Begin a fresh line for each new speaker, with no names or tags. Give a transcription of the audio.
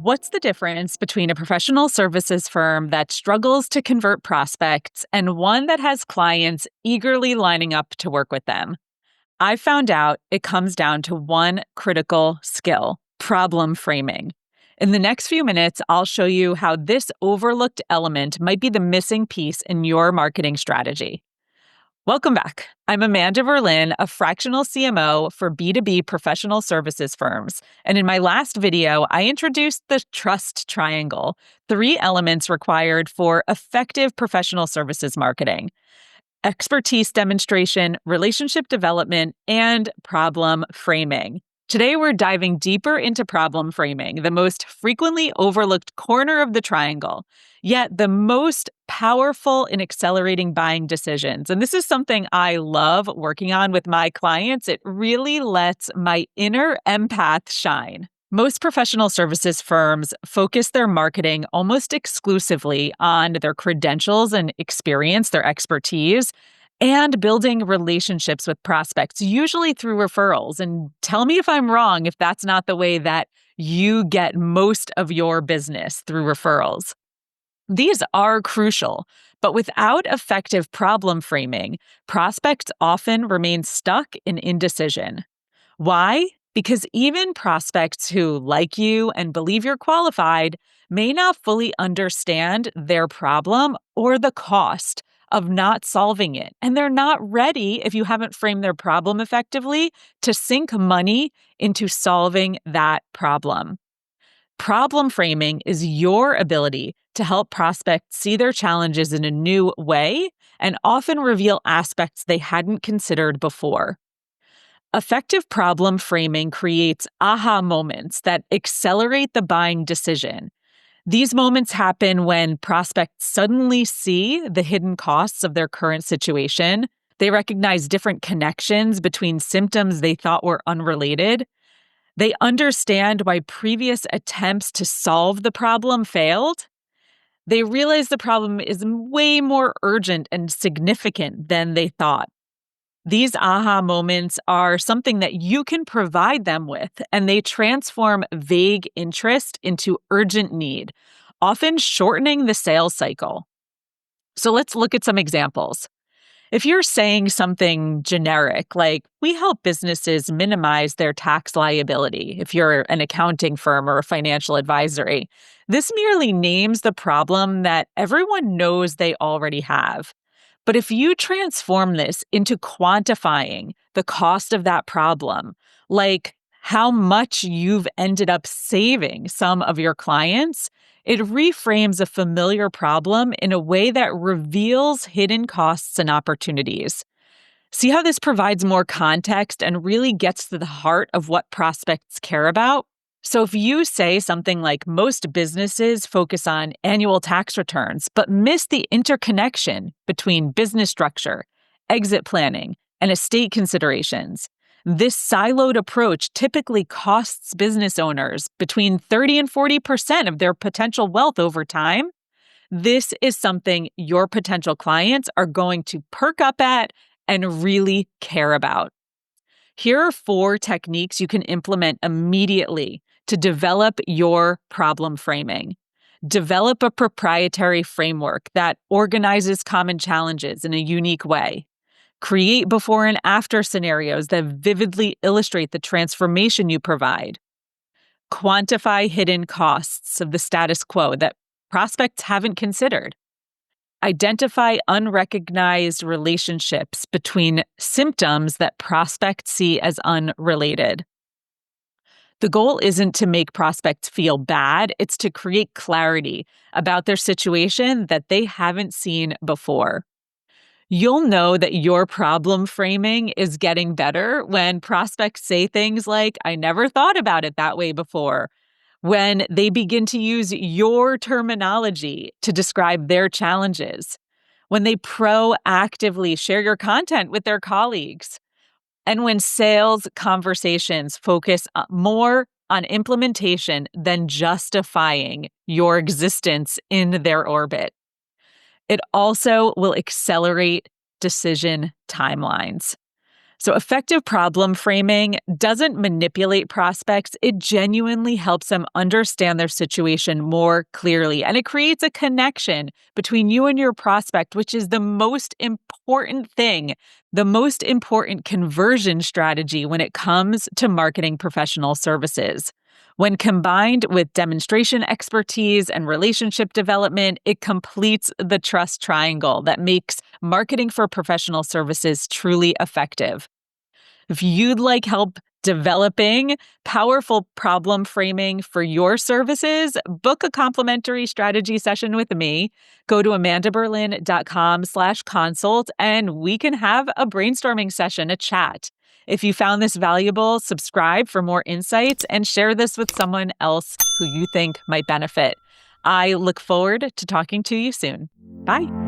What's the difference between a professional services firm that struggles to convert prospects and one that has clients eagerly lining up to work with them? I found out it comes down to one critical skill: problem framing. In the next few minutes, I'll show you how this overlooked element might be the missing piece in your marketing strategy. Welcome back. I'm Amanda Verlin, a fractional CMO for B2B professional services firms. And in my last video, I introduced the trust triangle, three elements required for effective professional services marketing: expertise demonstration, relationship development, and problem framing. Today, we're diving deeper into problem framing, the most frequently overlooked corner of the triangle, yet the most powerful in accelerating buying decisions. And this is something I love working on with my clients. It really lets my inner empath shine. Most professional services firms focus their marketing almost exclusively on their credentials and experience, their expertise, and building relationships with prospects, usually through referrals. And tell me if I'm wrong if that's not the way that you get most of your business, through referrals. These are crucial, but without effective problem framing, prospects often remain stuck in indecision. Why? Because even prospects who like you and believe you're qualified may not fully understand their problem or the cost of not solving it. And they're not ready, if you haven't framed their problem effectively, to sink money into solving that problem. Problem framing is your ability to help prospects see their challenges in a new way and often reveal aspects they hadn't considered before. Effective problem framing creates aha moments that accelerate the buying decision. These moments happen when prospects suddenly see the hidden costs of their current situation. They recognize different connections between symptoms they thought were unrelated. They understand why previous attempts to solve the problem failed. They realize the problem is way more urgent and significant than they thought. These aha moments are something that you can provide them with, and they transform vague interest into urgent need, often shortening the sales cycle. So let's look at some examples. If you're saying something generic, like, we help businesses minimize their tax liability, if you're an accounting firm or a financial advisory, this merely names the problem that everyone knows they already have. But if you transform this into quantifying the cost of that problem, like how much you've ended up saving some of your clients, it reframes a familiar problem in a way that reveals hidden costs and opportunities. See how this provides more context and really gets to the heart of what prospects care about? So if you say something like, most businesses focus on annual tax returns, but miss the interconnection between business structure, exit planning, and estate considerations, this siloed approach typically costs business owners between 30 and 40% of their potential wealth over time. This is something your potential clients are going to perk up at and really care about. Here are 4 techniques you can implement immediately to develop your problem framing. Develop a proprietary framework that organizes common challenges in a unique way. Create before and after scenarios that vividly illustrate the transformation you provide. Quantify hidden costs of the status quo that prospects haven't considered. Identify unrecognized relationships between symptoms that prospects see as unrelated. The goal isn't to make prospects feel bad, it's to create clarity about their situation that they haven't seen before. You'll know that your problem framing is getting better when prospects say things like, I never thought about it that way before, when they begin to use your terminology to describe their challenges, when they proactively share your content with their colleagues, and when sales conversations focus more on implementation than justifying your existence in their orbit. It also will accelerate decision timelines. So, effective problem framing doesn't manipulate prospects. It genuinely helps them understand their situation more clearly. And it creates a connection between you and your prospect, which is the most important thing, the most important conversion strategy when it comes to marketing professional services. When combined with demonstration expertise and relationship development, it completes the trust triangle that makes marketing for professional services truly effective. If you'd like help developing powerful problem framing for your services, book a complimentary strategy session with me. Go to amandaberlin.com/consult and we can have a brainstorming session, a chat. If you found this valuable, subscribe for more insights and share this with someone else who you think might benefit. I look forward to talking to you soon. Bye.